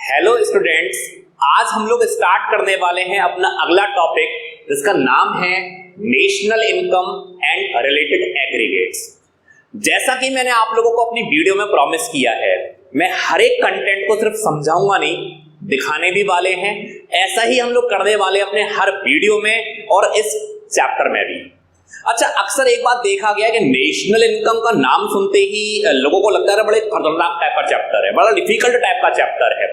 Hello students, आज हम लोग स्टार्ट करने वाले हैं अपना अगला टॉपिक जिसका नाम है national income and related aggregates. जैसा कि मैंने आप लोगों को अपनी वीडियो में प्रॉमिस किया है, मैं हर एक कंटेंट को सिर्फ समझाऊंगा नहीं, दिखाने भी वाले हैं। ऐसा ही हम लोग करने वाले अपने हर वीडियो में और इस चैप्टर में भी। अच्छा, अक्सर एक बात देखा गया कि नेशनल इनकम का नाम सुनते ही लोगों को लगता है बड़े खतरनाक टाइप का चैप्टर है, बड़ा डिफिकल्ट टाइप का चैप्टर है।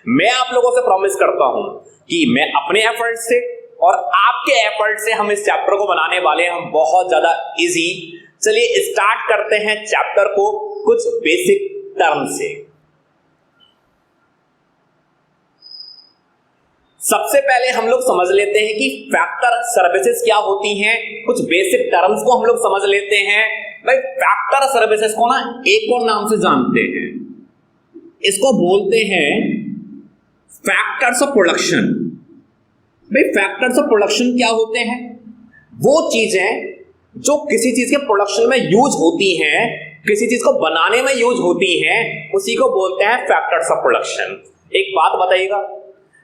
मैं आप लोगों से प्रॉमिस करता हूं कि मैं अपने एफर्ट से और आपके एफर्ट से हम इस चैप्टर को बनाने वाले हैं हम बहुत ज्यादा इजी। चलिए स्टार्ट करते हैं चैप्टर को कुछ बेसिक टर्म से। सबसे पहले हम लोग समझ लेते हैं कि फैक्टर सर्विसेज क्या होती हैं। कुछ बेसिक टर्म्स को हम लोग समझ लेते हैं। भाई फैक्टर सर्विसेज को ना एक और नाम से जानते हैं, इसको बोलते हैं फैक्टर्स ऑफ प्रोडक्शन। भाई फैक्टर्स ऑफ प्रोडक्शन क्या होते हैं? वो चीजें जो किसी चीज के प्रोडक्शन में यूज होती हैं, किसी चीज को बनाने में यूज होती हैं, उसी को बोलते हैं फैक्टर्स ऑफ प्रोडक्शन। एक बात बताइएगा,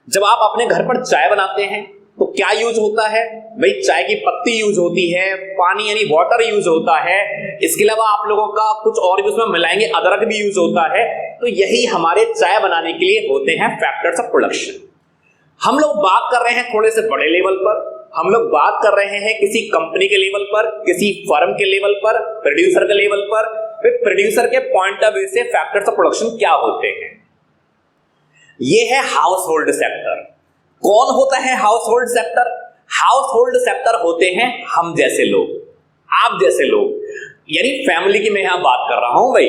जब आप अपने घर पर चाय बनाते हैं तो क्या यूज होता है? भाई चाय की पत्ती यूज होती है, पानी यानी वाटर यूज होता है, इसके अलावा आप लोगों का कुछ और भी उसमें मिलाएंगे, अदरक भी यूज होता है। तो यही हमारे चाय बनाने के लिए होते हैं फैक्टर्स ऑफ प्रोडक्शन। हम लोग बात कर रहे हैं थोड़े से बड़े लेवल पर, हम लोग बात कर रहे हैं किसी कंपनी के लेवल पर, किसी फर्म के लेवल पर, प्रोड्यूसर के लेवल पर। प्रोड्यूसर के पॉइंट ऑफ व्यू से फैक्टर्स ऑफ प्रोडक्शन क्या होते हैं? ये है हाउस होल्ड सेक्टर। कौन होता है house hold sector? House hold sector होते हैं हम जैसे लोग, आप जैसे लोग, यानी फैमिली की मैं यहां बात कर रहा हूं। भाई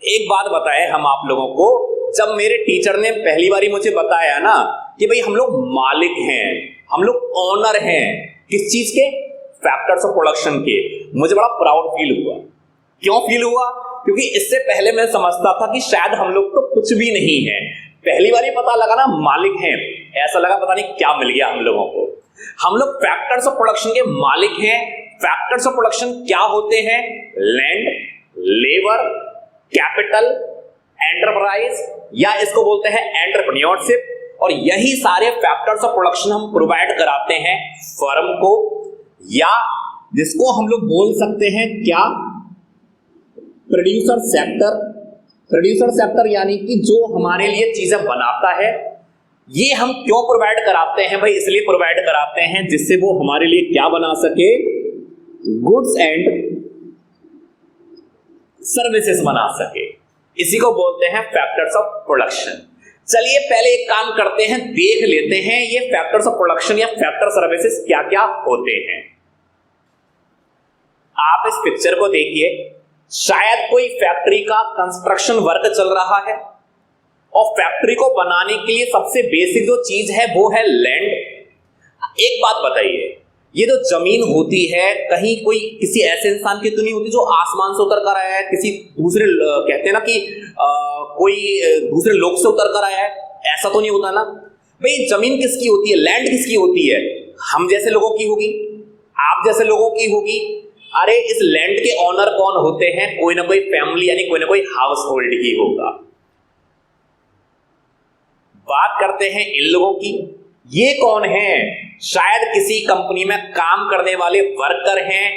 एक बात बताए हम आप लोगों को, जब मेरे टीचर ने पहली बारी मुझे बताया ना कि भाई हम लोग मालिक हैं, हम लोग ओनर हैं किस चीज के? फैक्टर्स ऑफ प्रोडक्शन के, मुझे बड़ा प्राउड फील हुआ। क्यों फील हुआ? क्योंकि इससे पहले मैं समझता था कि शायद हम लोग तो कुछ भी नहीं है। पहली बार ही पता लगा ना मालिक हैं, ऐसा लगा पता नहीं क्या मिल गया हम लोगों को। हम लोग फैक्टर्स ऑफ प्रोडक्शन के मालिक हैं। फैक्टर्स ऑफ प्रोडक्शन क्या होते हैं? लैंड, लेबर, कैपिटल, एंटरप्राइज, या इसको बोलते हैं एंटरप्रेन्योरशिप। और यही सारे फैक्टर्स ऑफ प्रोडक्शन हम प्रोवाइड कराते हैं फर्म को, या जिसको हम लोग बोल सकते हैं क्या? Producer sector. प्रोड्यूसर सेक्टर यानी कि जो हमारे लिए चीजें बनाता है। ये हम क्यों प्रोवाइड कराते हैं? भाई इसलिए प्रोवाइड कराते हैं जिससे वो हमारे लिए क्या बना सके? गुड्स एंड सर्विसेज बना सके। इसी को बोलते हैं फैक्टर्स ऑफ प्रोडक्शन। चलिए पहले एक काम करते हैं, देख लेते हैं ये फैक्टर्स ऑफ प्रोडक्शन या फैक्टर सर्विसेज क्या क्या होते हैं। आप इस पिक्चर को देखिए, शायद कोई फैक्ट्री का कंस्ट्रक्शन वर्क चल रहा है और फैक्ट्री को बनाने के लिए सबसे बेसिक जो चीज है वो है लैंड। एक बात बताइए, ये जो जमीन होती है कहीं कोई किसी ऐसे इंसान की तो नहीं होती जो आसमान से उतर कर आया है, किसी दूसरे कहते हैं ना कि कोई दूसरे लोग से उतर कर आया है, ऐसा तो नहीं होता ना। भाई जमीन किसकी होती है? लैंड किसकी होती है? हम जैसे लोगों की होगी, आप जैसे लोगों की होगी। अरे इस लैंड के ओनर कौन होते हैं? कोई ना कोई फैमिली यानी कोई ना कोई हाउस होल्ड ही होगा। बात करते हैं इन लोगों की। ये कौन है? शायद किसी कंपनी में काम करने वाले वर्कर हैं,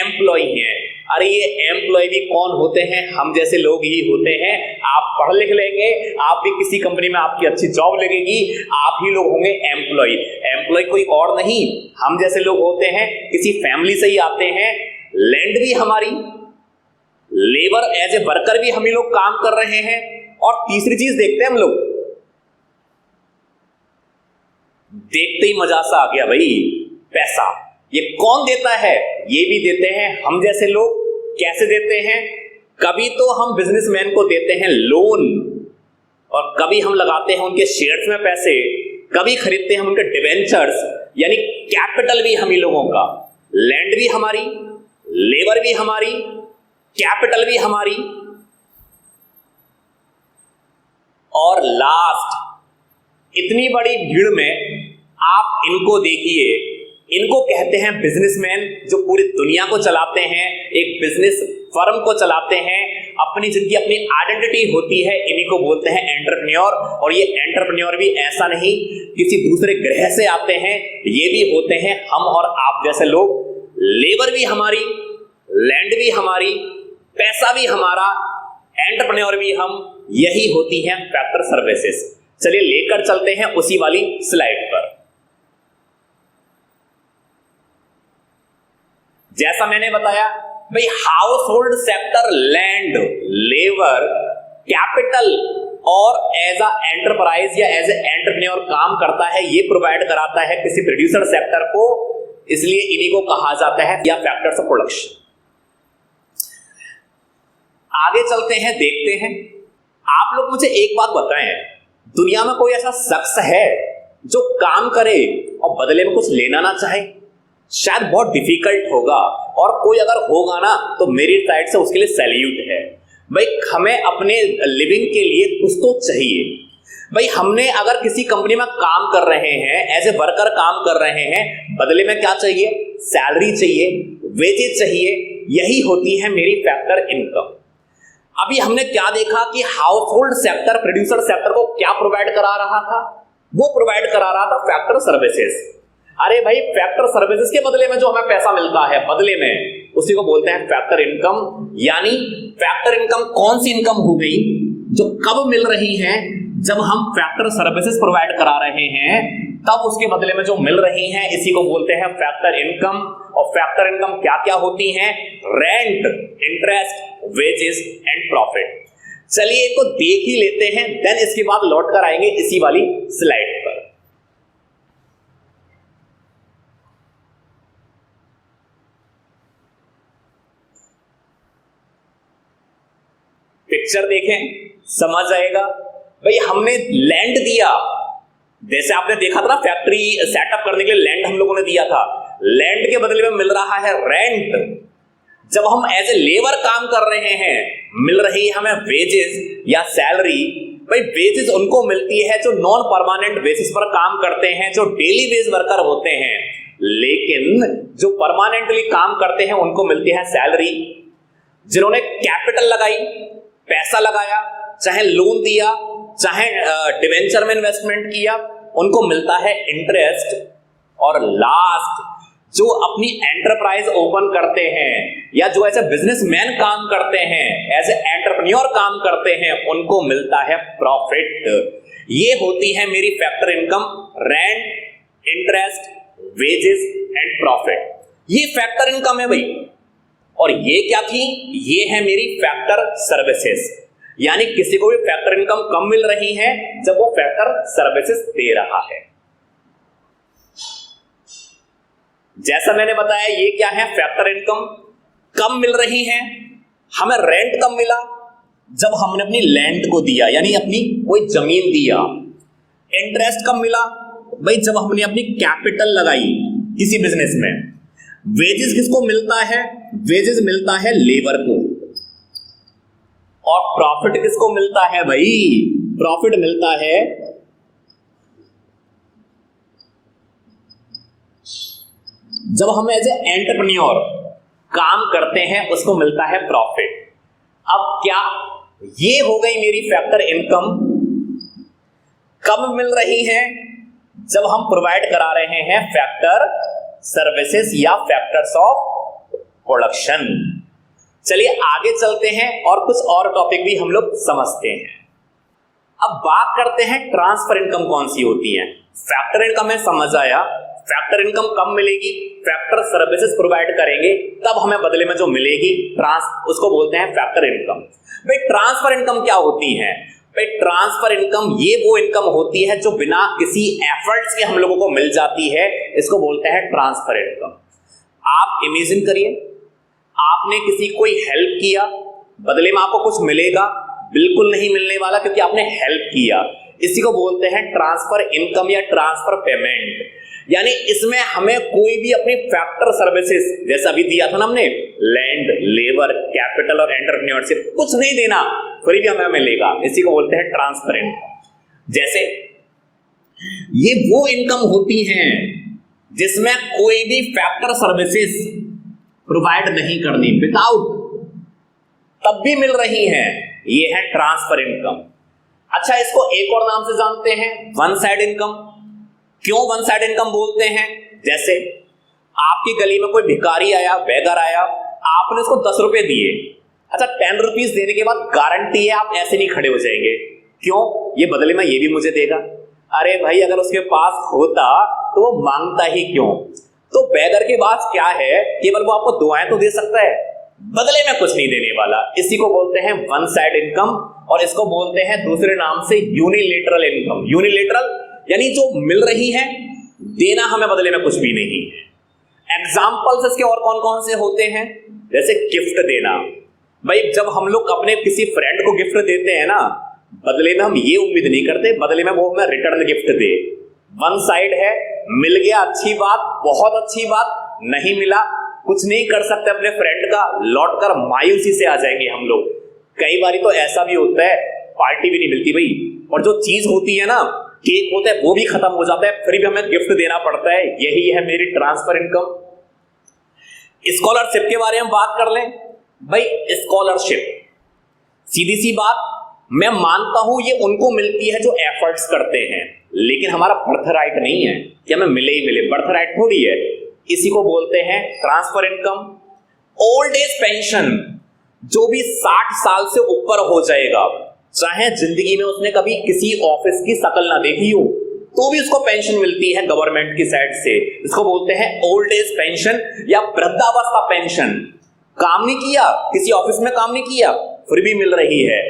एम्प्लॉय हैं। अरे ये एम्प्लॉय भी कौन होते हैं? हम जैसे लोग ही होते हैं। आप पढ़ लिख लेंगे, आप भी किसी कंपनी में आपकी अच्छी जॉब लगेगी, आप ही लोग होंगे एम्प्लॉय। एम्प्लॉय कोई और नहीं, हम जैसे लोग होते हैं, किसी फैमिली से ही आते हैं। लैंड भी हमारी, लेबर एज ए वर्कर भी हम ही लोग काम कर रहे हैं। और तीसरी चीज देखते हैं हम लोग, देखते ही मजा सा आ गया भाई, पैसा। ये कौन देता है? ये भी देते हैं हम जैसे लोग। कैसे देते हैं? कभी तो हम बिजनेसमैन को देते हैं लोन, और कभी हम लगाते हैं उनके शेयर्स में पैसे, कभी खरीदते हैं उनके डिवेंचर्स, यानी कैपिटल भी हम ही लोगों का। लैंड भी हमारी, लेबर भी हमारी, कैपिटल भी हमारी, और लास्ट इतनी बड़ी भीड़ में आप इनको देखिए, इनको कहते हैं बिजनेसमैन, जो पूरी दुनिया को चलाते हैं, एक बिजनेस फर्म को चलाते हैं। अपनी जिनकी अपनी आइडेंटिटी होती है, इन्हीं को बोलते हैं एंटरप्रेन्योर। और ये एंटरप्रेन्योर भी ऐसा नहीं किसी दूसरे ग्रह से आते हैं, ये भी होते हैं हम और आप जैसे लोग। लेबर भी हमारी, लैंड भी हमारी, पैसा भी हमारा, एंटरप्रेन्योर भी हम, यही होती हैं फैक्टर सर्विसेज। चलिए लेकर चलते हैं उसी वाली स्लाइड पर। जैसा मैंने बताया भाई, house hold sector land, labour, capital और एज अ एंटरप्राइज या एज ए एंटरप्रेन्योर काम करता है, ये प्रोवाइड कराता है किसी प्रोड्यूसर सेक्टर को, इसलिए इन्हीं को कहा जाता है या फैक्टर्स ऑफ प्रोडक्शन। आगे चलते हैं, देखते हैं। आप लोग मुझे एक बात बताएं, दुनिया में कोई ऐसा शख्स है जो काम करे और बदले में कुछ लेना ना चाहे? शायद बहुत डिफिकल्ट होगा, और कोई अगर होगा ना तो मेरी साइड से उसके लिए सैल्यूट है। भाई हमें अपने लिविंग के लिए कुछ तो चाहिए। भाई हमने अगर किसी कंपनी में काम कर रहे हैं, एज ए वर्कर काम कर रहे हैं, बदले में क्या चाहिए? सैलरी चाहिए, वेजेस चाहिए, यही होती है मेरी फैक्टर इनकम। अभी हमने क्या देखा कि house hold sector producer sector को क्या प्रोवाइड करा रहा था? वो प्रोवाइड करा रहा था फैक्टर सर्विसेज। अरे भाई फैक्टर सर्विसेज के बदले में जो हमें पैसा मिलता है, बदले में, उसी को बोलते हैं फैक्टर इनकम। यानी फैक्टर इनकम कौन सी इनकम हो गई जो कब मिल रही है? जब हम फैक्टर सर्विसेज प्रोवाइड करा रहे हैं तब उसके बदले में जो मिल रही हैं, इसी को बोलते हैं फैक्टर इनकम। और फैक्टर इनकम क्या क्या होती हैं? Rent, interest, wages and profit. चलिए इनको देख ही लेते हैं, देन इसके बाद लौट कर आएंगे इसी वाली स्लाइड पर। पिक्चर देखें, समझ आएगा। भाई हमने लैंड दिया, जैसे आपने देखा था ना, फैक्ट्री सेटअप करने के लिए लैंड हम लोगों ने दिया था, लैंड के बदले में मिल रहा है रेंट। जब हम एज ए लेबर काम कर रहे हैं, मिल रही है हमें वेजेस या सैलरी। भाई वेजेस उनको मिलती है जो नॉन परमानेंट बेसिस पर काम करते हैं, जो डेली बेस वर्कर होते हैं। लेकिन जो परमानेंटली काम करते हैं उनको मिलती है सैलरी। जिन्होंने कैपिटल लगाई, पैसा लगाया, चाहे लोन दिया, चाहे डिवेंचर में इन्वेस्टमेंट किया, उनको मिलता है इंटरेस्ट। और लास्ट जो अपनी एंटरप्राइज ओपन करते हैं या जो ऐसे बिजनेसमैन काम करते हैं, एज ए एंटरप्रेन्योर काम करते हैं, उनको मिलता है प्रॉफिट। ये होती है मेरी factor income, rent, interest, wages and profit. ये फैक्टर इनकम है भाई। और ये क्या थी? ये है मेरी फैक्टर सर्विसेज। यानी किसी को भी फैक्टर इनकम कम मिल रही है जब वो फैक्टर सर्विसेज दे रहा है। जैसा मैंने बताया, ये क्या है? फैक्टर इनकम कम मिल रही है। हमें रेंट कम मिला जब हमने अपनी लैंड को दिया, यानी अपनी कोई जमीन दिया। इंटरेस्ट कम मिला भाई जब हमने अपनी कैपिटल लगाई किसी बिजनेस में। वेजेस किसको मिलता है? वेजेस मिलता है लेबर को। और प्रॉफिट किसको मिलता है भाई? प्रॉफिट मिलता है जब हम एज ए एंटरप्रेन्योर काम करते हैं, उसको मिलता है प्रॉफिट। अब क्या ये हो गई मेरी फैक्टर इनकम। कब मिल रही है? जब हम प्रोवाइड करा रहे हैं फैक्टर सर्विसेज या फैक्टर्स ऑफ प्रोडक्शन। चलिए आगे चलते हैं और कुछ और टॉपिक भी हम लोग समझते हैं। अब बात करते हैं ट्रांसफर इनकम कौन सी होती है। फैक्टर इनकम है, समझ आया। फैक्टर इनकम कम मिलेगी, फैक्टर सर्विसेज प्रोवाइड करेंगे तब हमें बदले में जो मिलेगी उसको बोलते हैं फैक्टर इनकम। भाई ट्रांसफर इनकम क्या होती है? भाई ट्रांसफर इनकम ये वो इनकम होती है जो बिना किसी एफर्ट्स के हम लोगों को मिल जाती है, इसको बोलते हैं ट्रांसफर इनकम। आप इमेजिन करिए, आपने किसी कोई हेल्प किया, बदले में आपको कुछ मिलेगा? बिल्कुल नहीं मिलने वाला, क्योंकि आपने हेल्प किया। इसी को बोलते हैं ट्रांसफर इनकम या ट्रांसफर पेमेंट। यानी इसमें हमें कोई भी अपनी फैक्टर सर्विसेज, जैसा अभी दिया था ना हमने, लैंड, लेबर, कैपिटल और एंटरप्रेन्योरशिप, कुछ नहीं देना, फ्री भी हमें मिलेगा। इसी को बोलते हैं ट्रांसफर इनकम। जैसे ये वो इनकम होती हैं जिसमें कोई भी फैक्टर सर्विसेज प्रोवाइड नहीं करनी, विदाउट तब भी मिल रही हैं, ये है ट्रांसफर इनकम। अच्छा, इसको एक और नाम से जानते हैं, वन साइड इनकम। क्यों वन साइड इनकम बोलते हैं? जैसे आपकी गली में कोई भिखारी आया, बेगर आया, आपने उसको 10 रुपए दिए। अच्छा, 10 रुपीज देने के बाद गारंटी है आप ऐसे नहीं खड़े हो जाएंगे। क्यों? ये बदले में ये भी मुझे देगा। अरे भाई, अगर उसके पास होता तो वो मांगता ही क्यों? तो बेगर के पास क्या है, केवल वो आपको दुआएं तो दे सकता है, बदले में कुछ नहीं देने वाला। इसी को बोलते हैं वन साइड इनकम, और इसको बोलते हैं दूसरे नाम से यूनिलेटरल इनकम। यूनिलेटरल यानी जो मिल रही है, देना हमें बदले में कुछ भी नहीं है। एग्जाम्पल्स इसके और कौन कौन से होते हैं? जैसे गिफ्ट देना। भाई, जब हम लोग अपने किसी फ्रेंड को गिफ्ट देते हैं ना, बदले में हम ये उम्मीद नहीं करते बदले में वो हमें रिटर्न गिफ्ट दे। वन साइड है, मिल गया अच्छी बात, बहुत अच्छी बात, नहीं मिला कुछ नहीं कर सकते अपने फ्रेंड का, लौट कर मायूसी से आ जाएंगे हम लोग। कई बार तो ऐसा भी होता है, पार्टी भी नहीं मिलती भाई, और जो चीज होती है ना, केक होता है, वो भी खत्म हो जाता है, फिर भी हमें गिफ्ट देना पड़ता है। यही है मेरी ट्रांसफर इनकम। स्कॉलरशिप के बारे में बात कर लें। भाई, स्कॉलरशिप सीधी सी बात, मैं मानता हूं ये उनको मिलती है जो एफर्ट्स करते हैं, लेकिन हमारा बर्थ राइट नहीं है कि हमें मिले ही मिले, बर्थ राइट थोड़ी है। इसी को बोलते हैं transfer income. Old age pension, जो भी 60 साल से ऊपर हो जाएगा, चाहे जिंदगी में उसने कभी किसी ऑफिस की शक्ल ना देखी हो, तो भी उसको पेंशन मिलती है गवर्नमेंट की साइड से। इसको बोलते हैं ओल्ड एज पेंशन या वृद्धावस्था पेंशन। काम नहीं किया, किसी ऑफिस में काम नहीं किया, फिर भी मिल रही है।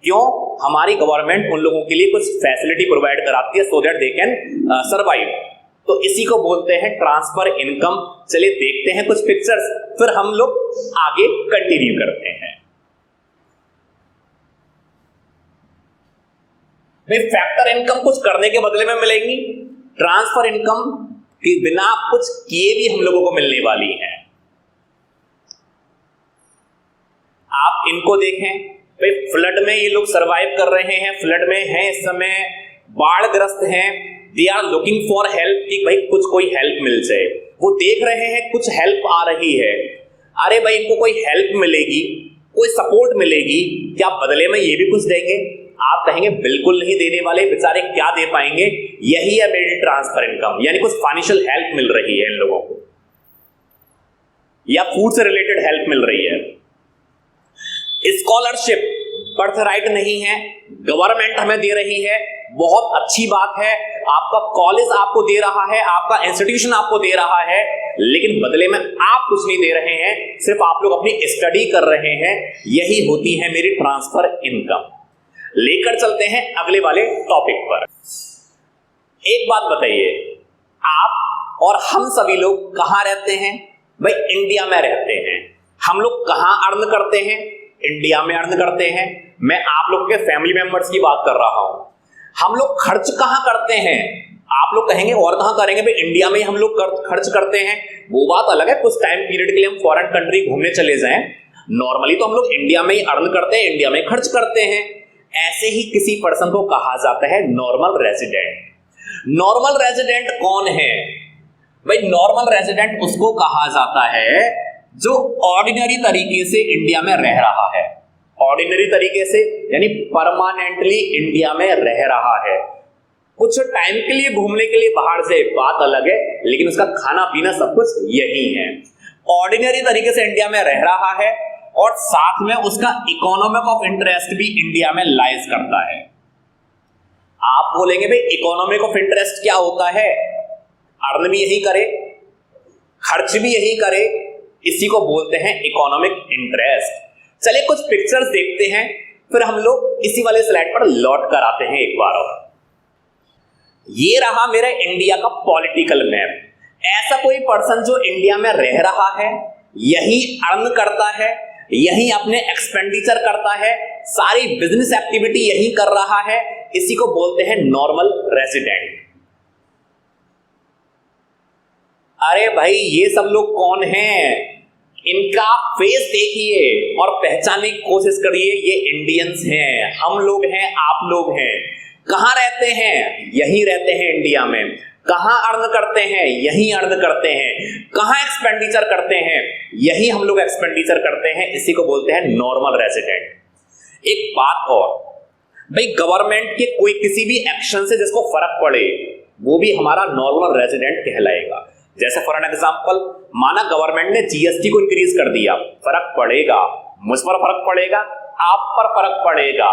क्यों? हमारी गवर्नमेंट उन लोगों के लिए कुछ फैसिलिटी प्रोवाइड कराती है, so that they can survive. तो इसी को बोलते हैं ट्रांसफर इनकम। चलिए देखते हैं कुछ पिक्चर्स, फिर हम लोग आगे कंटिन्यू करते हैं। भाई, फैक्टर इनकम कुछ करने के बदले में मिलेगी, ट्रांसफर इनकम के बिना कुछ किए भी हम लोगों को मिलने वाली है। आप इनको देखें, भाई फ्लड में ये लोग सरवाइव कर रहे हैं, फ्लड में हैं इस समय, बाढ़ ग्रस्त हैं, they are looking for help कि भाई कुछ कोई हेल्प मिल जाए। वो देख रहे हैं कुछ हेल्प आ रही है, अरे भाई इनको कोई हेल्प मिलेगी, कोई सपोर्ट मिलेगी, क्या बदले में ये भी कुछ देंगे? आप कहेंगे बिल्कुल नहीं देने वाले, बेचारे क्या दे पाएंगे। यही है मेरी ट्रांसफर इनकम, यानी कुछ फाइनेंशियल हेल्प मिल रही है इन लोगों को, या फूड से रिलेटेड हेल्प मिल रही है। स्कॉलरशिप बर्थ राइट नहीं है, गवर्नमेंट हमें दे रही है, बहुत अच्छी बात है। आपका कॉलेज आपको दे रहा है, आपका इंस्टीट्यूशन आपको दे रहा है, लेकिन बदले में आप कुछ नहीं दे रहे हैं, सिर्फ आप लोग अपनी स्टडी कर रहे हैं। यही होती है मेरी ट्रांसफर इनकम। लेकर चलते हैं अगले वाले टॉपिक पर। एक बात बताइए, आप और हम सभी लोग कहां रहते हैं? भाई इंडिया में रहते हैं। हम लोग कहां अर्न करते हैं? इंडिया में अर्न करते हैं। मैं आप लोगों के फैमिली मेंबर्स की बात कर रहा हूं। हम लोग खर्च कहां करते हैं? आप लोग कहेंगे और कहां करेंगे? भाई इंडिया में हम लोग खर्च करते हैं, वो बात अलग है, कुछ टाइम पीरियड के लिए हम फॉरेन कंट्री घूमने चले जाएं। नॉर्मली तो हम लोग इंडिया में ही अर्न करते हैं, इंडिया में खर्च करते हैं। ऐसे ही किसी पर्सन को कहा जाता है नॉर्मल रेजिडेंट। नॉर्मल रेजिडेंट कौन है? भाई नॉर्मल रेजिडेंट उसको कहा जाता है जो ऑर्डिनरी तरीके से इंडिया में रह रहा है। ऑर्डिनरी तरीके से यानी परमानेंटली इंडिया में रह रहा है, कुछ टाइम के लिए घूमने के लिए बाहर से, बात अलग है, लेकिन उसका खाना पीना सब कुछ यही है। ऑर्डिनरी तरीके से इंडिया में रह रहा है और साथ में उसका इकोनॉमिक ऑफ इंटरेस्ट भी इंडिया में लाइज करता है। आप बोलेंगे भाई इकोनॉमिक ऑफ इंटरेस्ट क्या होता है? अर्न भी यही करे, खर्च भी यही करे, इसी को बोलते हैं इकोनॉमिक इंटरेस्ट। चलिए कुछ पिक्चर्स देखते हैं, फिर हम लोग इसी वाले स्लाइड पर लौट कर आते हैं एक बार और। ये रहा मेरा इंडिया का पॉलिटिकल मैप। ऐसा कोई पर्सन जो इंडिया में रह रहा है, यही अर्न करता है, यही अपने एक्सपेंडिचर करता है, सारी बिजनेस एक्टिविटी यही कर रहा है, इसी को बोलते हैं नॉर्मल रेजिडेंट। अरे भाई ये सब लोग कौन हैं? इनका फेस देखिए और पहचानने की कोशिश करिए। ये इंडियंस हैं, हम लोग हैं, आप लोग हैं। कहां रहते हैं? यही रहते हैं इंडिया में। कहां अर्न करते हैं, यही अर्न करते हैं। कहां एक्सपेंडिचर करते हैं, यही हम लोग एक्सपेंडिचर करते हैं। इसी को बोलते हैं नॉर्मल रेजिडेंट। एक बात और भाई, गवर्नमेंट के कोई किसी भी एक्शन से जिसको फर्क पड़े वो भी हमारा नॉर्मल रेजिडेंट कहलाएगा। जैसे फॉर एन एग्जांपल, माना गवर्नमेंट ने जीएसटी को इंक्रीज कर दिया, फर्क पड़ेगा, मुझ पर फर्क पड़ेगा, आप पर फर्क पड़ेगा।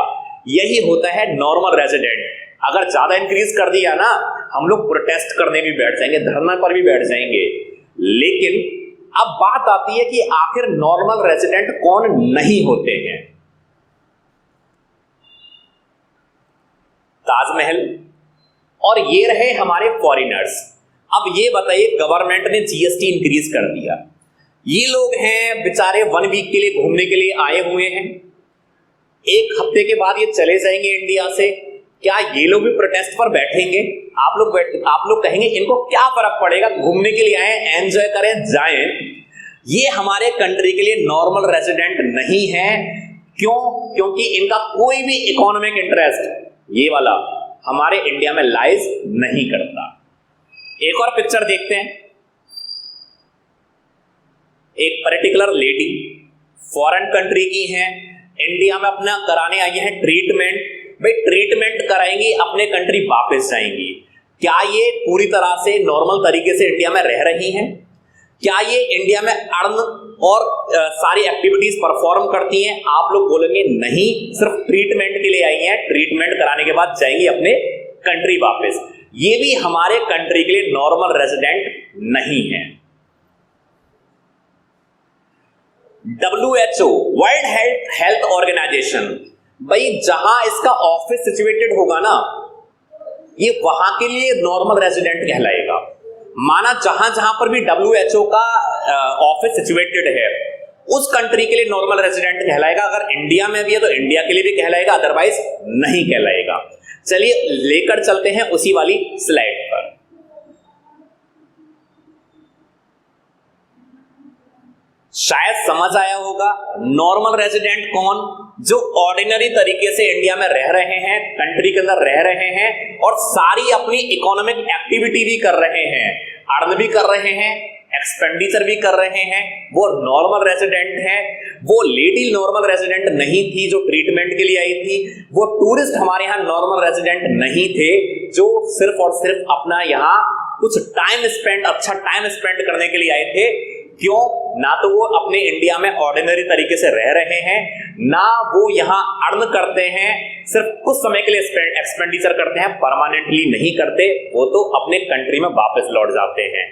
यही होता है नॉर्मल रेजिडेंट। अगर ज्यादा इंक्रीज कर दिया ना, हम लोग प्रोटेस्ट करने भी बैठ जाएंगे, धरना पर भी बैठ जाएंगे। लेकिन अब बात आती है कि आखिर नॉर्मल रेजिडेंट कौन नहीं होते हैं। ताजमहल और ये रहे हमारे फॉरेनर्स। अब ये बताइए, गवर्नमेंट ने जीएसटी इंक्रीज कर दिया, ये लोग हैं बेचारे 1 वीक के लिए घूमने के लिए आए हुए हैं, 1 हफ्ते के बाद ये चले जाएंगे इंडिया से। क्या ये लोग भी प्रोटेस्ट पर बैठेंगे? आप लोग कहेंगे इनको क्या फर्क पड़ेगा, घूमने के लिए आए, एंजॉय करें, जाएं। ये हमारे कंट्री के लिए नॉर्मल रेजिडेंट नहीं है। क्यों? क्योंकि इनका कोई भी इकोनॉमिक इंटरेस्ट ये वाला हमारे इंडिया में लाइज नहीं करता। एक और पिक्चर देखते हैं। एक पर्टिकुलर लेडी फॉरेन कंट्री की है, इंडिया में अपना कराने आई है ट्रीटमेंट। भाई ट्रीटमेंट कराएंगी, अपने कंट्री वापस जाएंगी। क्या ये पूरी तरह से नॉर्मल तरीके से इंडिया में रह रही हैं? क्या ये इंडिया में अर्न और सारी एक्टिविटीज परफॉर्म करती हैं? आप लोग बोलेंगे नहीं, सिर्फ ट्रीटमेंट के लिए आई हैं, ट्रीटमेंट कराने के बाद जाएंगी अपने कंट्री वापस। ये भी हमारे कंट्री के लिए नॉर्मल रेजिडेंट नहीं है। WHO वर्ल्ड हेल्थ ऑर्गेनाइजेशन, भाई जहां इसका ऑफिस सिचुएटेड होगा ना, ये वहां के लिए नॉर्मल रेजिडेंट कहलाएगा। माना जहां जहां पर भी WHO का ऑफिस सिचुएटेड है, उस कंट्री के लिए नॉर्मल रेजिडेंट कहलाएगा। अगर इंडिया में भी है तो इंडिया के लिए भी कहलाएगा, अदरवाइज नहीं कहलाएगा। चलिए लेकर चलते हैं उसी वाली स्लाइड पर। शायद समझ आया होगा नॉर्मल रेजिडेंट कौन, जो ऑर्डिनरी तरीके से इंडिया में रह रहे हैं, कंट्री के अंदर रह रहे हैं और सारी अपनी इकोनॉमिक एक्टिविटी भी कर रहे हैं, अर्न भी कर रहे हैं, एक्सपेंडिचर भी कर रहे हैं, वो नॉर्मल रेजिडेंट है। वो लेडी नॉर्मल रेजिडेंट नहीं थी जो ट्रीटमेंट के लिए आई थी, वो टूरिस्ट हमारे यहाँ नॉर्मल रेजिडेंट नहीं थे जो सिर्फ और सिर्फ अपना यहाँ कुछ अच्छा टाइम स्पेंड करने के लिए आए थे। क्यों? ना तो वो अपने इंडिया में ऑर्डिनरी तरीके से रह रहे हैं, ना वो यहाँ अर्न करते हैं, सिर्फ कुछ समय के लिए एक्सपेंडिचर करते हैं, परमानेंटली नहीं करते, वो तो अपने कंट्री में वापस लौट जाते हैं।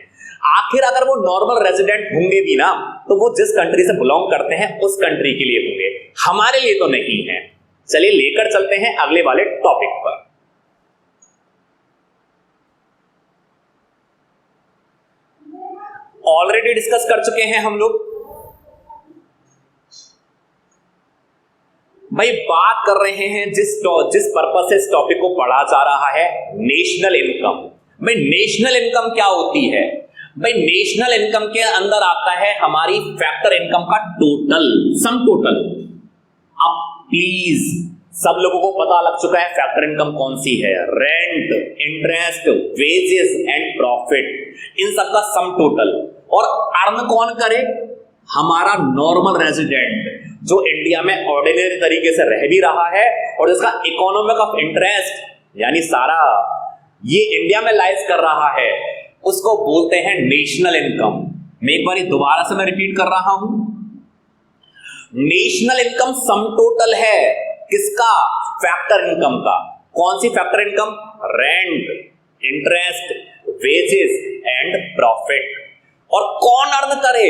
आखिर अगर वो नॉर्मल रेजिडेंट होंगे भी ना, तो वो जिस कंट्री से बिलोंग करते हैं उस कंट्री के लिए होंगे, हमारे लिए तो नहीं है। चलिए लेकर चलते हैं अगले वाले टॉपिक पर। ऑलरेडी डिस्कस कर चुके हैं हम लोग। भाई बात कर रहे हैं जिस पर्पस से इस टॉपिक को पढ़ा जा रहा है, नेशनल इनकम। भाई नेशनल इनकम क्या होती है? भाई नेशनल इनकम के अंदर आता है हमारी फैक्टर इनकम का टोटल, सम टोटल। अब प्लीज सब लोगों को पता लग चुका है फैक्टर इनकम कौन सी है। Rent, interest, wages and profit, इन सब का सम टोटल। और अर्न कौन करे? हमारा नॉर्मल रेजिडेंट जो इंडिया में ऑर्डिनरी तरीके से रह भी रहा है और इसका इकोनॉमिक ऑफ इंटरेस्ट यानी सारा ये इंडिया में लाइज कर रहा है, उसको बोलते हैं नेशनल इनकम। मैं एक बार दोबारा से मैं रिपीट कर रहा हूं, नेशनल इनकम सम टोटल है किसका? फैक्टर इनकम का। कौन सी factor income? Rent, interest, wages and profit. और कौन अर्न करे?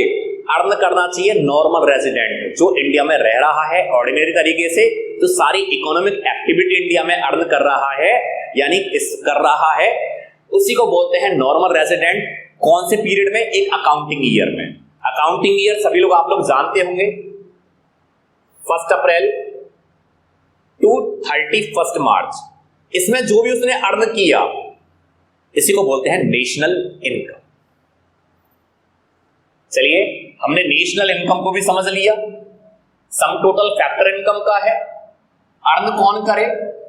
अर्न करना चाहिए नॉर्मल रेजिडेंट जो इंडिया में रह रहा है ऑर्डिनरी तरीके से, तो सारी इकोनॉमिक एक्टिविटी इंडिया में अर्न कर रहा है, यानी कर रहा है, उसी को बोलते हैं नॉर्मल रेजिडेंट। कौन से पीरियड में? एक अकाउंटिंग ईयर में। अकाउंटिंग ईयर सभी लोग आप लोग जानते होंगे, 1 अप्रैल टू 31 मार्च। इसमें जो भी उसने अर्न किया इसी को बोलते हैं नेशनल इनकम। चलिए हमने नेशनल इनकम को भी समझ लिया, सम टोटल फैक्टर इनकम का है। अर्न कौन करे?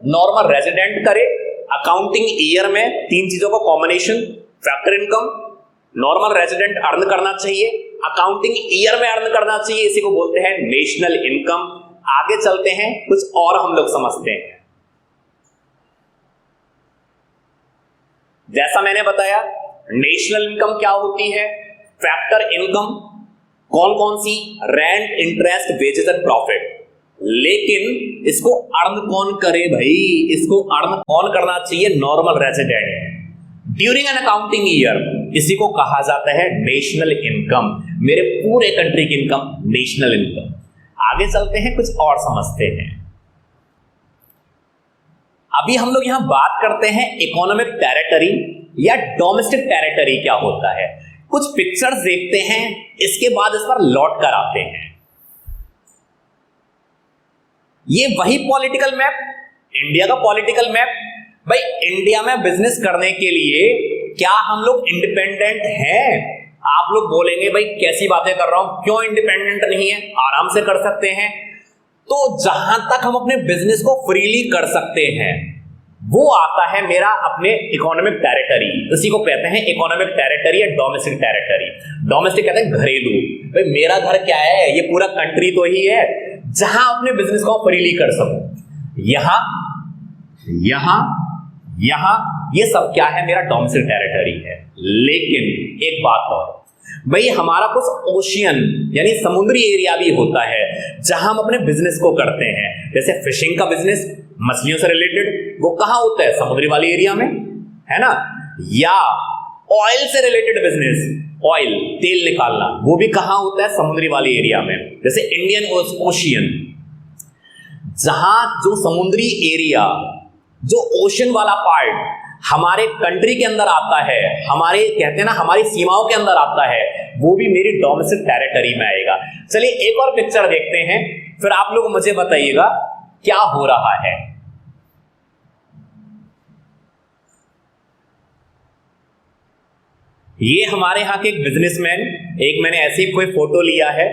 नॉर्मल रेजिडेंट करे। अकाउंटिंग ईयर में 3 चीजों का combination, factor income, normal resident earn करना चाहिए, अकाउंटिंग ईयर में अर्न करना चाहिए, इसी को बोलते हैं नेशनल इनकम। आगे चलते हैं, कुछ और हम लोग समझते हैं। जैसा मैंने बताया, नेशनल इनकम क्या होती है, फैक्टर इनकम कौन कौन सी, rent, interest, wages and profit. लेकिन इसको अर्न कौन करे भाई, इसको अर्न कौन करना चाहिए, normal resident during an accounting year, इसी को कहा जाता है नेशनल इनकम। मेरे पूरे कंट्री की इनकम नेशनल इनकम। आगे चलते हैं, कुछ और समझते हैं। अभी हम लोग यहां बात करते हैं इकोनॉमिक टेरिटरी या डोमेस्टिक टेरिटरी क्या होता है। कुछ पिक्चर्स देखते हैं, इसके बाद इस पर लौट कर आते हैं। ये वही पॉलिटिकल मैप, इंडिया का पॉलिटिकल मैप। भाई इंडिया में बिजनेस करने के लिए क्या हम लोग इंडिपेंडेंट हैं? आप लोग बोलेंगे भाई कैसी बातें कर रहा हूं, क्यों इंडिपेंडेंट नहीं है, आराम से कर सकते हैं। तो जहां तक हम अपने बिजनेस को फ्रीली कर सकते हैं वो आता है मेरा अपने इकोनॉमिक टेरिटरी। इसी को कहते हैं इकोनॉमिक टेरिटरी या डोमेस्टिक टेरिटरी। डोमेस्टिक कहते हैं घरेलू। भाई मेरा घर क्या है, ये पूरा कंट्री तो ही है जहां अपने बिजनेस को फ्रीली कर सकूं। यहां यहां यहां ये सब क्या है, मेरा डोमेस्टिक टेरिटरी है। लेकिन एक बात और, भाई हमारा कुछ ओशियन यानी समुद्री एरिया भी होता है जहां हम अपने बिजनेस को करते हैं। जैसे फिशिंग का बिजनेस, मछलियों से रिलेटेड, वो कहां होता है, समुद्री वाले एरिया में, है ना। या ऑयल से रिलेटेड बिजनेस, ऑयल, तेल निकालना, वो भी कहां होता है, समुद्री वाले एरिया में। जैसे इंडियन ओशियन, जहां जो समुद्री एरिया, जो ओशन वाला पार्ट हमारे कंट्री के अंदर आता है, हमारे कहते हैं ना हमारी सीमाओं के अंदर आता है, वो भी मेरी डोमेस्टिक टेरिटरी में आएगा। चलिए एक और पिक्चर देखते हैं, फिर आप लोग मुझे बताइएगा क्या हो रहा है। ये हमारे यहां के एक बिजनेसमैन, एक मैंने ऐसी कोई फोटो लिया है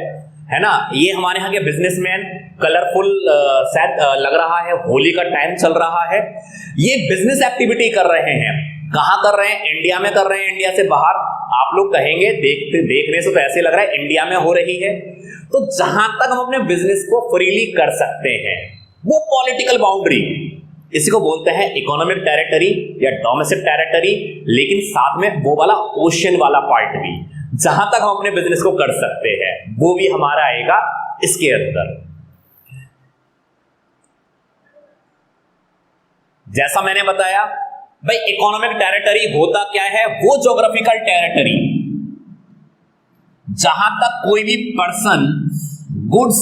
ना। ये हमारे यहाँ के बिजनेसमैन, कलरफुल शायद लग रहा है होली का टाइम चल रहा है। ये बिजनेस एक्टिविटी कर रहे हैं। कहाँ कर रहे हैं, इंडिया में कर रहे हैं, इंडिया से बाहर। आप लोग कहेंगे देखने से तो ऐसे लग रहा है इंडिया में हो रही है। तो जहां तक हम अपने बिजनेस को फ्रीली कर सकते हैं वो पॉलिटिकल बाउंड्री, इसी को बोलते हैं इकोनॉमिक टेरिटरी या डोमेस्टिक टेरिटरी। लेकिन साथ में वो वाला ओशन वाला पार्ट भी, जहां तक हम अपने बिजनेस को कर सकते हैं, वो भी हमारा आएगा इसके अंदर। जैसा मैंने बताया भाई इकोनॉमिक टेरिटरी होता क्या है, वो ज्योग्राफिकल टेरिटरी जहां तक कोई भी पर्सन, गुड्स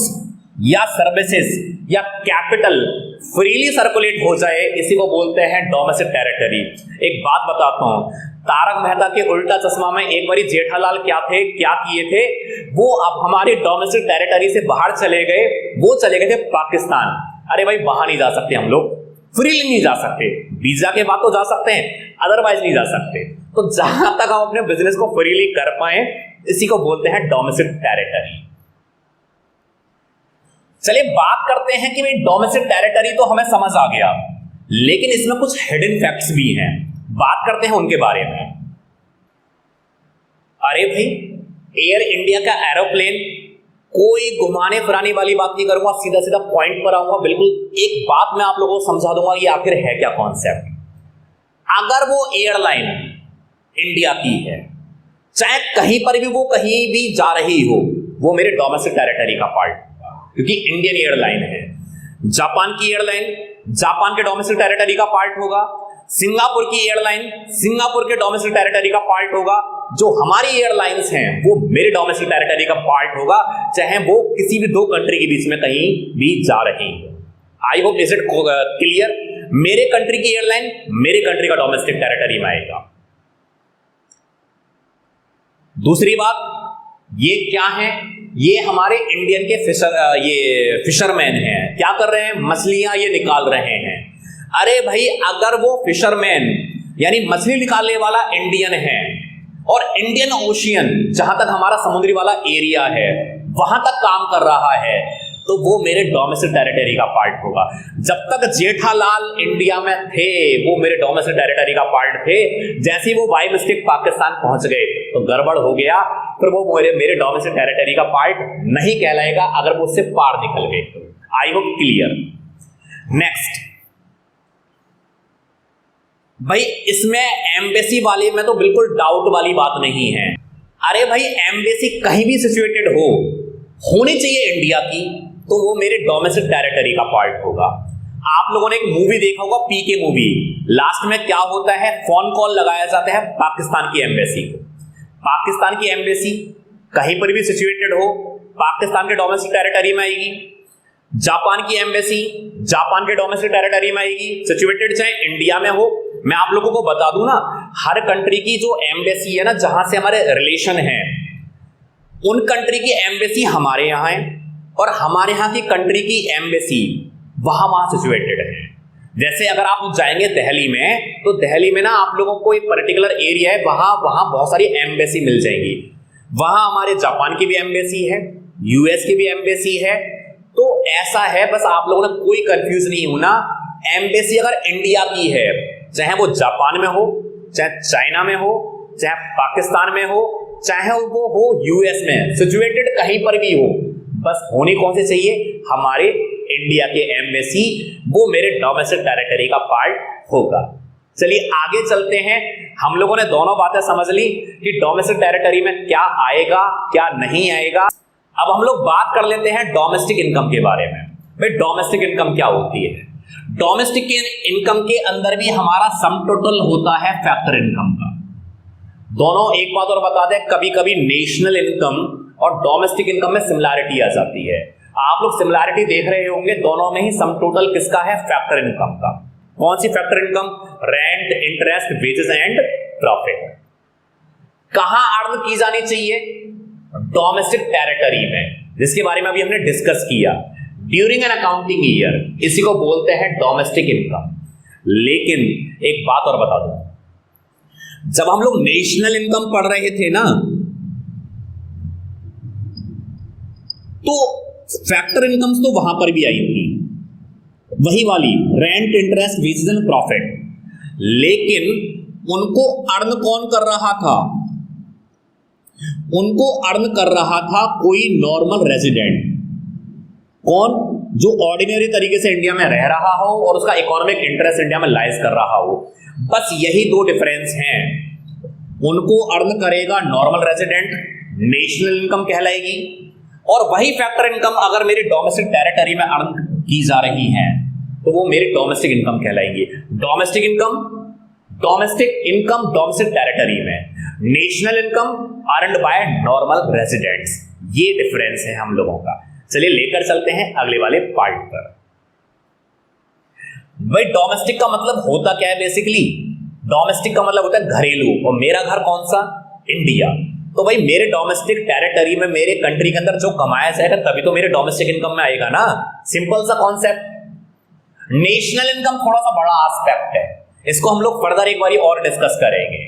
या सर्विसेज या कैपिटल फ्रीली सर्कुलेट हो जाए, इसी को बोलते हैं डोमेस्टिक टेरिटरी। एक बात बताता हूं, तारक मेहता के उल्टा चश्मा में एक बारी जेठालाल क्या किए थे, वो अब हमारे डोमेस्टिक टेरिटरी से बाहर चले गए, वो चले गए थे पाकिस्तान। अरे भाई वहां नहीं जा सकते हम लोग, फ्रीली नहीं जा सकते, वीजा के बाद तो जा सकते हैं, अदरवाइज नहीं जा सकते। तो जहां तक हम अपने बिजनेस को फ्रीली कर पाए, इसी को बोलते हैं डोमेस्टिक टेरिटरी। चलिए बात करते हैं कि भाई डोमेस्टिक टेरिटरी तो हमें समझ आ गया, लेकिन इसमें कुछ हिडन फैक्ट्स भी हैं, बात करते हैं उनके बारे में। अरे भाई एयर इंडिया का एरोप्लेन, कोई घुमाने फिराने वाली बात नहीं करूंगा, सीधा सीधा पॉइंट पर आऊंगा। बिल्कुल एक बात मैं आप लोगों को समझा दूंगा ये आखिर है क्या कॉन्सेप्ट। अगर वो एयरलाइन इंडिया की है, चाहे कहीं पर भी वो कहीं भी जा रही हो, वो मेरे डोमेस्टिक टेरिटरी का पार्ट, क्योंकि इंडियन एयरलाइन है। जापान की एयरलाइन जापान के डोमेस्टिक टेरिटरी का पार्ट होगा, सिंगापुर की एयरलाइन सिंगापुर के डोमेस्टिक टेरिटरी का पार्ट होगा, जो हमारी एयरलाइंस हैं वो मेरे डोमेस्टिक टेरिटरी का पार्ट होगा, चाहे वो किसी भी दो कंट्री के बीच में कहीं भी जा रही हो। I hope is it clear. मेरे कंट्री की एयरलाइन मेरे कंट्री का डोमेस्टिक टेरिटरी में आएगा। दूसरी बात, ये क्या है, ये हमारे इंडियन के फिशरमैन हैं। क्या कर रहे हैं, मछलियां ये निकाल रहे हैं। अरे भाई अगर वो फिशरमैन यानी मछली निकालने वाला इंडियन है और इंडियन ओशियन जहां तक हमारा समुद्री वाला एरिया है वहां तक काम कर रहा है, तो वो मेरे डोमेस्टिक टेरिटरी का पार्ट होगा। जब तक जेठालाल इंडिया में थे वो मेरे डोमेस्टिक टेरिटरी का पार्ट थे। जैसे ही वो बाई मिस्टेक पाकिस्तान पहुंच गए तो गड़बड़ हो गया, फिर वो मेरे डोमेस्टिक टेरिटरी का पार्ट नहीं कहलाएगा अगर वो उससे पार निकल गए तो। I hope clear. नेक्स्ट भाई, इसमें एम्बेसी वाले में तो बिल्कुल डाउट वाली बात नहीं है। अरे भाई, एम्बेसी कहीं भी सिचुएटेड होनी चाहिए इंडिया की, तो वो मेरे डोमेस्टिक टेरिटरी का पार्ट होगा। आप लोगों ने एक मूवी देखा होगा, पीके मूवी। लास्ट में क्या होता है, फोन कॉल लगाया जाता है पाकिस्तान की एम्बेसी को। पाकिस्तान की एम्बेसी कहीं पर भी सिचुएटेड हो, पाकिस्तान के डोमेस्टिक टेरिटरी में आएगी। जापान की एम्बेसी जापान के डोमेस्टिक टेरिटरी में आएगी, सिचुएटेड चाहे इंडिया में हो। मैं आप लोगों को बता दूं ना, हर कंट्री की जो एम्बेसी है ना, जहां से हमारे रिलेशन है, उन कंट्री की एम्बेसी हमारे यहां है और हमारे यहां की कंट्री की एम्बेसी वहां सिचुएटेड है। जैसे अगर आप जाएंगे दिल्ली में, तो दिल्ली में ना आप लोगों को एक पर्टिकुलर एरिया है, वहां बहुत सारी एम्बेसी मिल जाएंगी। वहां हमारे जापान की भी एम्बेसी है, यूएस की भी एम्बेसी है। तो ऐसा है, बस आप लोगों ने कोई कंफ्यूज नहीं होना। एम्बेसी अगर इंडिया की है, चाहे वो जापान में हो, चाहे चाइना में हो, चाहे पाकिस्तान में हो, चाहे वो हो यूएस में, सिचुएटेड कहीं पर भी हो, बस होनी कौन से चाहिए, हमारे इंडिया के एम्बेसी, वो मेरे डोमेस्टिक टेरिटरी का पार्ट होगा। चलिए आगे चलते हैं। हम लोगों ने दोनों बातें समझ ली कि डोमेस्टिक टेरिटरी में क्या आएगा क्या नहीं आएगा। अब हम लोग बात कर लेते हैं डोमेस्टिक इनकम के बारे में। भाई, डोमेस्टिक इनकम क्या होती है? डोमेस्टिक इनकम के अंदर भी हमारा सम टोटल होता है फैक्टर इनकम का। दोनों, एक बात और बता दें, कभी कभी नेशनल इनकम और डोमेस्टिक इनकम में सिमिलैरिटी आ जाती है। आप लोग सिमिलैरिटी देख रहे होंगे, दोनों में ही सम टोटल किसका है, फैक्टर इनकम का। कौन सी factor income? Rent, interest, wages and profit. कहां अर्न की जानी चाहिए? डोमेस्टिक टेरिटरी में, जिसके बारे में अभी हमने डिस्कस किया। ड्यूरिंग एन अकाउंटिंग ईयर, इसी को बोलते हैं डोमेस्टिक इनकम। लेकिन एक बात और बता दूं, जब हम लोग नेशनल इनकम पढ़ रहे थे ना, तो फैक्टर इनकम्स तो वहां पर भी आई थी, वही वाली rent, interest, wages and profit. लेकिन उनको अर्न कौन कर रहा था? उनको अर्न कर रहा था कोई नॉर्मल रेजिडेंट। कौन? जो ऑर्डिनरी तरीके से इंडिया में रह रहा हो और उसका इकोनॉमिक इंटरेस्ट इंडिया में लाइज कर रहा हो। बस यही दो डिफरेंस हैं। उनको अर्न करेगा नॉर्मल रेजिडेंट, नेशनल इनकम कहलाएगी। और वही फैक्टर इनकम अगर मेरी डोमेस्टिक टेरिटरी में अर्न की जा रही है तो वो मेरी डोमेस्टिक इनकम कहलाएगी। डोमेस्टिक इनकम डोमेस्टिक टेरिटरी में, national income earned by normal residents. ये डिफरेंस है हम लोगों का। चलिए लेकर चलते हैं अगले वाले पार्ट पर। भाई, डोमेस्टिक का मतलब होता क्या है? बेसिकली डोमेस्टिक का मतलब होता है घरेलू, और मेरा घर कौन सा? इंडिया। तो भाई, मेरे डोमेस्टिक टेरिटरी में, मेरे कंट्री के अंदर जो कमाया जाएगा तभी तो मेरे डोमेस्टिक इनकम में आएगा ना। सिंपल सा कॉन्सेप्ट। नेशनल इनकम थोड़ा सा बड़ा एस्पेक्ट है, इसको हम लोग फर्दर एक बारी और डिस्कस करेंगे।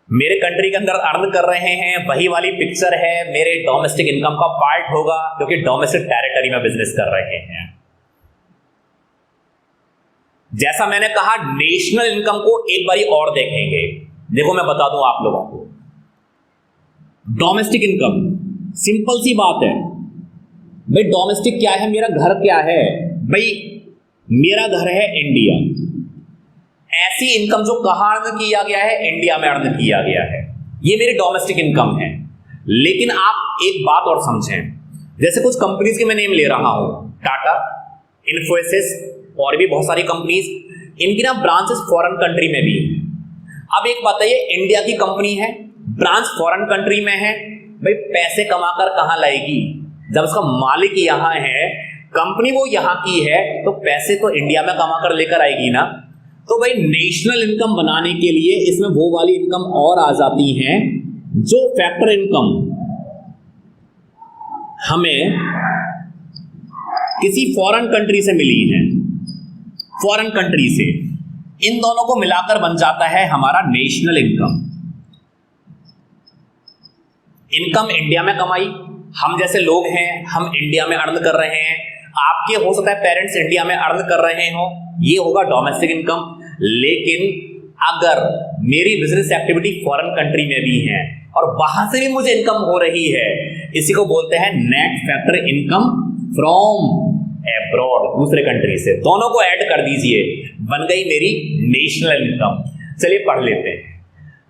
मेरे कंट्री के अंदर अर्न कर रहे हैं, वही वाली पिक्चर है, मेरे डोमेस्टिक इनकम का पार्ट होगा, क्योंकि डोमेस्टिक टेरिटरी में बिजनेस कर रहे हैं। जैसा मैंने कहा, नेशनल इनकम को एक बारी और देखेंगे। देखो, मैं बता दूं आप लोगों को, डोमेस्टिक इनकम सिंपल सी बात है। भाई, डोमेस्टिक क्या है? मेरा घर क्या है? भाई, मेरा घर है इंडिया। ऐसी इनकम जो कहां अर्न किया गया है? इंडिया में अर्न किया गया है। ये मेरी डोमेस्टिक इनकम है। लेकिन आप एक बात और समझें, जैसे कुछ कंपनीज के मैं नेम ले रहा हूं, टाटा, इन्फोसिस और भी बहुत सारी कंपनीज, इनकी ना ब्रांचेस फॉरेन कंट्री में भी है। अब एक बताइए, इंडिया की कंपनी है, ब्रांच फॉरेन कंट्री में है, भाई पैसे कमाकर कहां लाएगी? जब उसका मालिक यहां है, कंपनी वो यहां की है, तो पैसे तो इंडिया में कमाकर लेकर आएगी ना। तो भाई, नेशनल इनकम बनाने के लिए इसमें वो वाली इनकम और आ जाती हैं जो फैक्टर इनकम हमें किसी फॉरेन कंट्री से मिली है, फॉरेन कंट्री से। इन दोनों को मिलाकर बन जाता है हमारा नेशनल इनकम। इनकम इंडिया में कमाई, हम जैसे लोग हैं हम इंडिया में अर्न कर रहे हैं, आपके हो सकता है पेरेंट्स इंडिया में अर्न कर रहे हो, ये होगा डोमेस्टिक इनकम। लेकिन अगर मेरी बिजनेस एक्टिविटी फॉरेन कंट्री में भी है और वहां से भी मुझे इनकम हो रही है, इसी को बोलते हैं net factor income from abroad, दूसरे कंट्री से। दोनों को ऐड कर दीजिए, बन गई मेरी नेशनल इनकम। चलिए पढ़ लेते हैं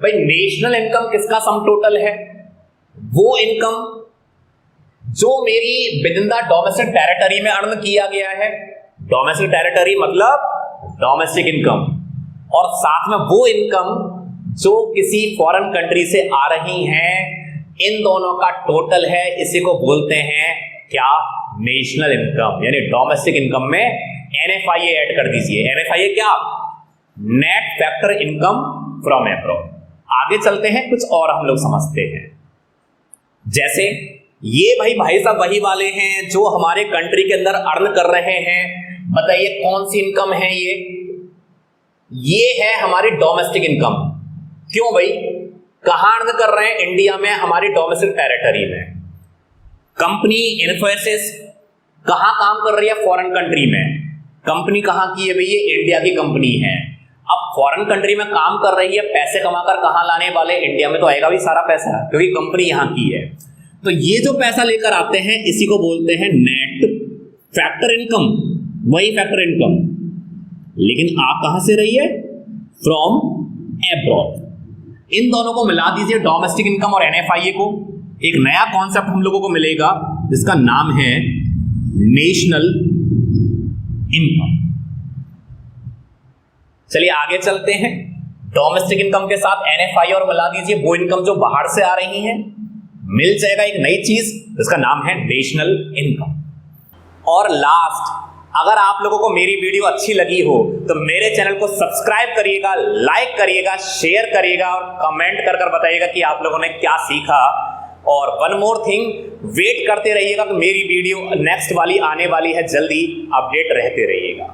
भाई, नेशनल इनकम किसका सम टोटल है? वो इनकम जो मेरी with in the domestic territory में अर्न किया गया है, डोमेस्टिक टेरिटरी मतलब डोमेस्टिक इनकम, और साथ में वो इनकम जो किसी फॉरेन कंट्री से आ रही हैं, इन दोनों का टोटल है, इसी को बोलते हैं क्या? National income. यानी डोमेस्टिक इनकम में एनएफआईए ऐड कर दीजिए। एनएफआईए क्या? Net factor income from abroad. आगे चलते हैं, कुछ और हम लोग समझते हैं। जैसे ये भाई साहब वही वाले हैं जो हमारे कंट्री के अंदर अर्न कर रहे हैं। बताइए कौन सी इनकम है ये है हमारी डोमेस्टिक इनकम। क्यों भाई? कहां अर्न कर रहे हैं? इंडिया में, हमारी डोमेस्टिक टेरिटरी में। कंपनी इन्फोसिस कहां काम कर रही है? फॉरेन कंट्री में। कंपनी कहां की है भाई? ये इंडिया की कंपनी है। अब फॉरेन कंट्री में काम कर रही है, पैसे कमाकर कहां लाने वाले? इंडिया में तो आएगा भी सारा पैसा, क्योंकि कंपनी यहां की है। तो ये जो पैसा लेकर आते हैं, इसी को बोलते हैं नेट फैक्टर इनकम, वही फैक्टर इनकम। लेकिन आ कहां से रही है? From abroad. इन दोनों को मिला दीजिए, डोमेस्टिक इनकम और एनएफआईए को, एक नया कॉन्सेप्ट हम लोगों को मिलेगा जिसका नाम है नेशनल इनकम। चलिए आगे चलते हैं। डोमेस्टिक इनकम के साथ एनएफआईए और मिला दीजिए, वो इनकम जो बाहर से आ रही है, मिल जाएगा एक नई चीज जिसका नाम है नेशनल इनकम। और लास्ट, अगर आप लोगों को मेरी वीडियो अच्छी लगी हो तो मेरे चैनल को सब्सक्राइब करिएगा, लाइक करिएगा, शेयर करिएगा और कमेंट कर कर बताइएगा कि आप लोगों ने क्या सीखा। और वन मोर थिंग, वेट करते रहिएगा, तो मेरी वीडियो नेक्स्ट वाली आने वाली है, जल्दी अपडेट रहते रहिएगा।